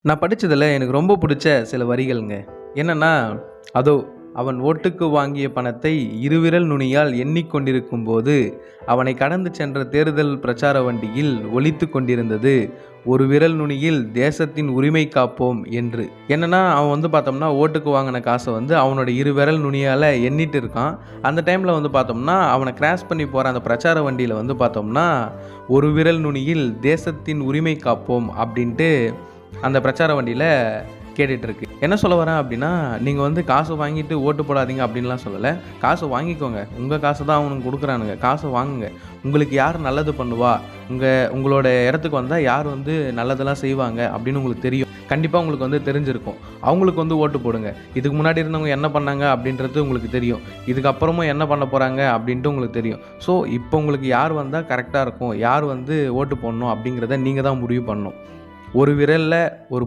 நான் படிச்சதுல எனக்கு ரொம்ப புடிச்ச சில வரிகள்ங்க. என்னன்னா, "அதோ அவன் ஓட்டுக்கு வாங்கிய பணத்தை இருவிரல் நுனியால் எண்ணிக் கொண்டிருக்கும்போது, அவனைக் கடந்து சென்ற தேர்தல் பிரச்சார வண்டியில் ஒலித்துக் கொண்டிருந்தது, ஒரு விரல் நுனியில் தேசத்தின் உரிமை காப்போம் என்று." என்னன்னா, அவன் பார்த்தோம்னா, ஓட்டுக்கு வாங்குன காச அவனோட இரு விரல் நுனியால எண்ணிட்டு இருக்கான். அந்த டைம்ல பார்த்தோம்னா, அவன கிராஸ் பண்ணி போற அந்த பிரச்சார வண்டியில பார்த்தோம்னா, "ஒரு விரல் நுனியில் தேசத்தின் உரிமை காப்போம்" அப்படின்ட்டு அந்த பிரச்சார வண்டியில கேட்டுட்ருக்கு. என்ன சொல்ல வரேன் அப்டின்னா, நீங்க காசு வாங்கிட்டு ஓட்டு போடாதீங்க அப்டின்லாம் சொல்லல. காசு வாங்கிக்கோங்க. உங்க காசு தான் அவனுங்க குடுக்குறானுங்க. காச வாங்குங்க. உங்களுக்கு யார் நல்லது பண்ணுவா? உங்களோட இடத்துக்கு வந்தா யார் நல்லதெல்லாம் செய்வாங்க அப்டின்னு உங்களுக்கு தெரியும். கண்டிப்பா உங்களுக்கு தெரிஞ்சிருக்கும். அவங்களுக்கு ஓட்டு போடுங்க. இதுக்கு முன்னாடி இருந்தவங்க என்ன பண்ணாங்க அப்டின்றது உங்களுக்கு தெரியும். இதுக்கப்புறமும் என்ன பண்ண போறாங்க அப்டின்ட்டு உங்களுக்கு தெரியும். ஸோ, இப்போ உங்களுக்கு யார் வந்தா கரெக்ட்டா இருக்கும்? யார் ஓட்டு போடணும் அப்டிங்கிறத நீங்க தான் முடிவு பண்ணணும். ஒரு விரல்ல ஒரு